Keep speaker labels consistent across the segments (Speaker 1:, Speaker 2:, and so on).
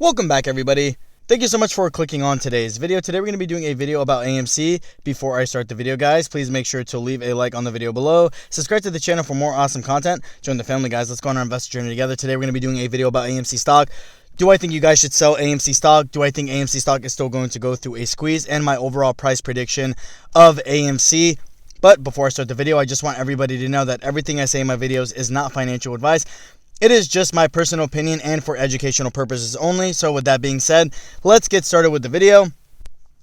Speaker 1: Welcome back, everybody. Thank you so much for clicking on today's video. Today we're going to be doing a video about AMC. Before I start the video, guys, please make sure to leave a like on the video below. Subscribe to the channel for more awesome content. Join the family, guys. Let's go on our investor journey together. Today we're going to be doing a video about AMC stock. Do I think you guys should sell AMC stock? Do I think AMC stock is still going to go through a squeeze? And my overall price prediction of AMC. But before I start the video, I just want everybody to know that everything I say in my videos is not financial advice. It is just my personal opinion and for educational purposes only. So with that being said, let's get started with the video.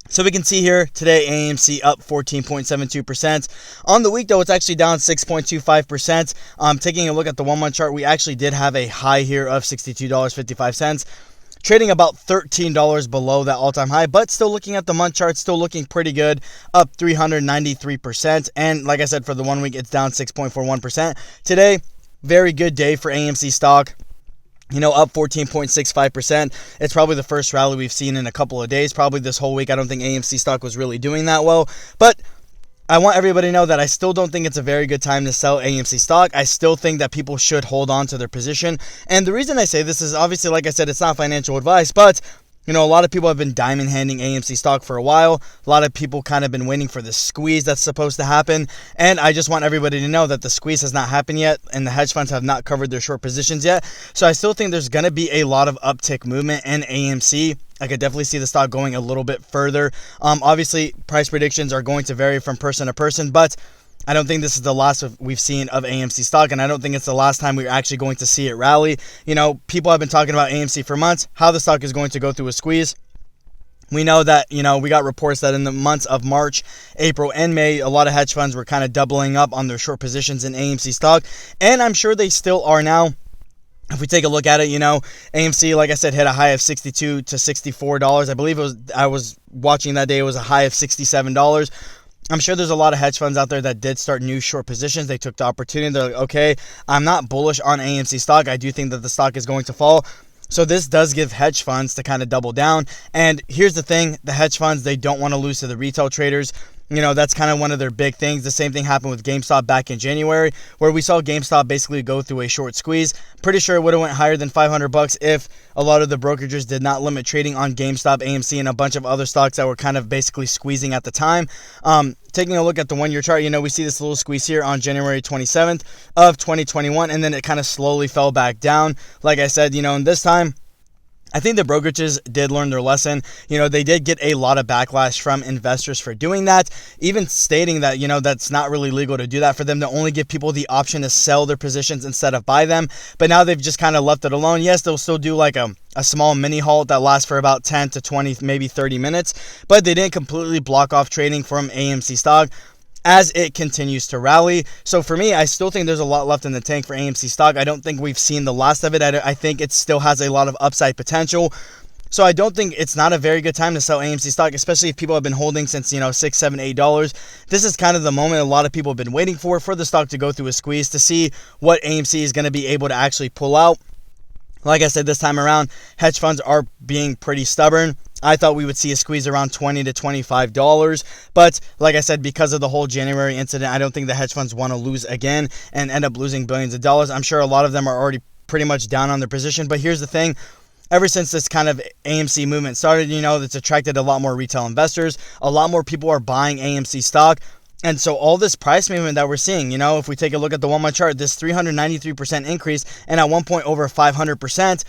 Speaker 1: So we can see here today AMC up 14.72%. On the week though, it's actually down 6.25%. Taking a look at the 1 month chart, we actually did have a high here of $62.55. Trading about $13 below that all-time high, but still looking at the month chart, still looking pretty good, up 393%. And like I said, for the 1 week, it's down 6.41%. Today, very good day for AMC stock. Up 14.65%. It's probably the first rally we've seen in a couple of days. Probably this whole week, I don't think AMC stock was really doing that well. But I want everybody to know that I still don't think it's a very good time to sell AMC stock. I still think that people should hold on to their position. And the reason I say this is obviously, like I said, it's not financial advice, but a lot of people have been diamond handing AMC stock for a while. A lot of people kind of been waiting for the squeeze that's supposed to happen. And I just want everybody to know that the squeeze has not happened yet and the hedge funds have not covered their short positions yet. So I still think there's going to be a lot of uptick movement in AMC. I could definitely see the stock going a little bit further. Obviously, price predictions are going to vary from person to person, but I don't think this is the last we've seen of AMC stock, and I don't think it's the last time we're actually going to see it rally. People have been talking about AMC for months, how the stock is going to go through a squeeze. We know that, we got reports that in the months of March, April, and May, a lot of hedge funds were kind of doubling up on their short positions in AMC stock, and I'm sure they still are now. If we take a look at it, AMC, like I said, hit a high of $62 to $64. I believe I was watching that day, it was a high of $67. I'm sure there's a lot of hedge funds out there that did start new short positions. They took the opportunity. They're like, okay, I'm not bullish on AMC stock. I do think that the stock is going to fall. So this does give hedge funds to kind of double down. And here's the thing, the hedge funds, they don't want to lose to the retail traders. That's kind of one of their big things. The same thing happened with GameStop back in January, where we saw GameStop basically go through a short squeeze. Pretty sure it would have went higher than $500 if a lot of the brokerages did not limit trading on GameStop, AMC, and a bunch of other stocks that were kind of basically squeezing at the time. Taking a look at the 1 year chart, we see this little squeeze here on January 27th of 2021, and then it kind of slowly fell back down. Like I said, in this time, I think the brokerages did learn their lesson. They did get a lot of backlash from investors for doing that, even stating that, that's not really legal to do that for them, to only give people the option to sell their positions instead of buy them. But now they've just kind of left it alone. Yes, they'll still do like a small mini halt that lasts for about 10 to 20, maybe 30 minutes, but they didn't completely block off trading from AMC stock as it continues to rally. So for me, I still think there's a lot left in the tank for AMC stock. I don't think we've seen the last of it. I think it still has a lot of upside potential. So I don't think it's not a very good time to sell AMC stock, especially if people have been holding since, $6, $7, $8. This is kind of the moment a lot of people have been waiting for the stock to go through a squeeze to see what AMC is going to be able to actually pull out. Like I said, this time around, hedge funds are being pretty stubborn. I thought we would see a squeeze around $20 to $25, but like I said, because of the whole January incident, I don't think the hedge funds want to lose again and end up losing billions of dollars. I'm sure a lot of them are already pretty much down on their position, but here's the thing. Ever since this kind of AMC movement started, it's attracted a lot more retail investors. A lot more people are buying AMC stock. And so all this price movement that we're seeing, if we take a look at the 1 month chart, this 393% increase, and at one point over 500%,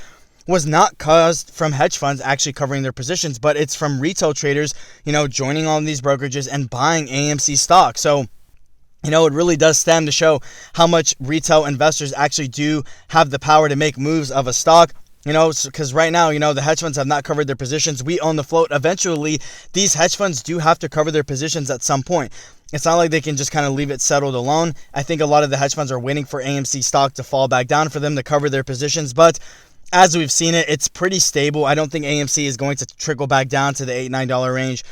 Speaker 1: was not caused from hedge funds actually covering their positions, but it's from retail traders, joining on these brokerages and buying AMC stock. So, it really does stand to show how much retail investors actually do have the power to make moves of a stock. Because right now, the hedge funds have not covered their positions. We own the float. Eventually, these hedge funds do have to cover their positions at some point. It's not like they can just kind of leave it settled alone. I think a lot of the hedge funds are waiting for AMC stock to fall back down for them to cover their positions. But as we've seen it, it's pretty stable. I don't think AMC is going to trickle back down to the $8, $9 range.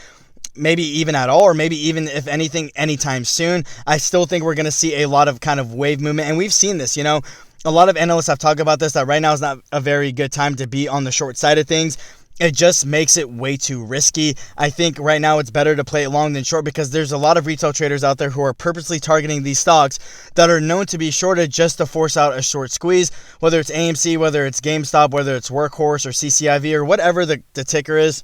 Speaker 1: Maybe even at all, or maybe even, if anything, anytime soon. I still think we're going to see a lot of kind of wave movement. And we've seen this, A lot of analysts have talked about this, that right now is not a very good time to be on the short side of things. it just makes it way too risky. I think right now it's better to play it long than short, because there's a lot of retail traders out there who are purposely targeting these stocks that are known to be shorted just to force out a short squeeze, whether it's AMC, whether it's GameStop, whether it's Workhorse or CCIV or whatever the ticker is.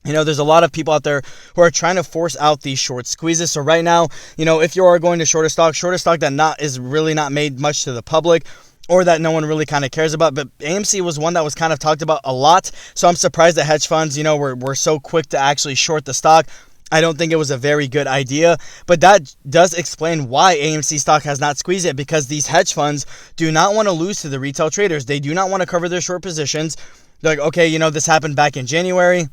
Speaker 1: You know, there's a lot of people out there who are trying to force out these short squeezes. So right now, you know, if you are going to short a stock that is really not made much to the public, or that no one really kind of cares about. But AMC was one that was kind of talked about a lot. So I'm surprised that hedge funds, you know, were so quick to actually short the stock. I don't think it was a very good idea, but that does explain why AMC stock has not squeezed it, because these hedge funds do not want to lose to the retail traders. They do not want to cover their short positions. They're like, okay, you know, this happened back in January.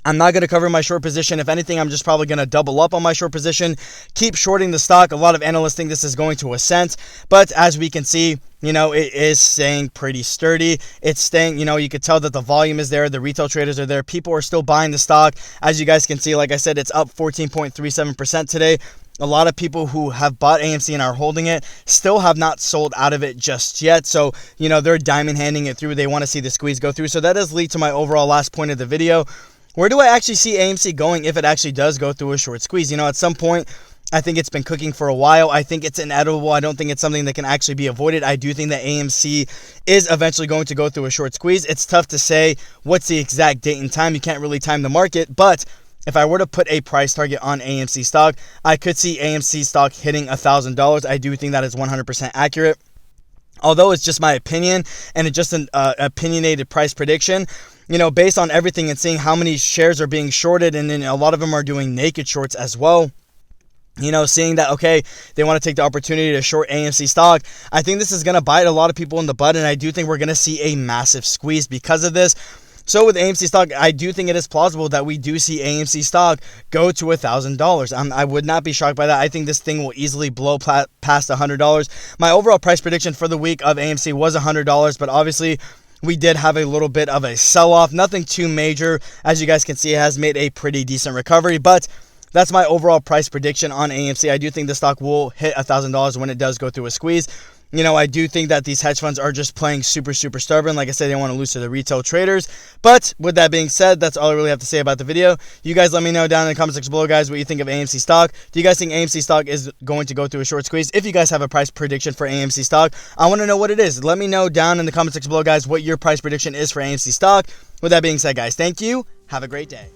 Speaker 1: I'm not going to cover my short position. If anything, I'm just probably going to double up on my short position, keep shorting the stock. A lot of analysts think this is going to ascend, but as we can see, you know, it is staying pretty sturdy. It's staying, you know, you could tell that the volume is there. The retail traders are there. People are still buying the stock. As you guys can see, like I said, it's up 14.37% today. A lot of people who have bought AMC and are holding it still have not sold out of it just yet. So, you know, they're diamond handing it through. They want to see the squeeze go through. So that does lead to my overall last point of the video. Where do I actually see AMC going if it actually does go through a short squeeze? You know, at some point, I think it's been cooking for a while. I think it's inevitable. I don't think it's something that can actually be avoided. I do think that AMC is eventually going to go through a short squeeze. It's tough to say what's the exact date and time. You can't really time the market. But if I were to put a price target on AMC stock, I could see AMC stock hitting $1,000. I do think that is 100% accurate. Although it's just my opinion and it's just an opinionated price prediction, you know, based on everything and seeing how many shares are being shorted, and then a lot of them are doing naked shorts as well. You know, seeing that, okay, they want to take the opportunity to short AMC stock, I think this is going to bite a lot of people in the butt, and I do think we're going to see a massive squeeze because of this. So with AMC stock, I do think it is plausible that we do see AMC stock go to $1,000. I would not be shocked by that. I think this thing will easily blow past $100. My overall price prediction for the week of AMC was $100, but obviously we did have a little bit of a sell-off. Nothing too major. As you guys can see, it has made a pretty decent recovery, but that's my overall price prediction on AMC. I do think the stock will hit $1,000 when it does go through a squeeze. You know, I do think that these hedge funds are just playing super stubborn. Like I said, they want to lose to the retail traders. But with that being said, that's all I really have to say about the video. You guys let me know down in the comment section below, guys, what you think of AMC stock. Do you guys think AMC stock is going to go through a short squeeze? If you guys have a price prediction for AMC stock, I want to know what it is. Let me know down in the comment section below, guys, what your price prediction is for AMC stock. With that being said, guys, thank you. Have a great day.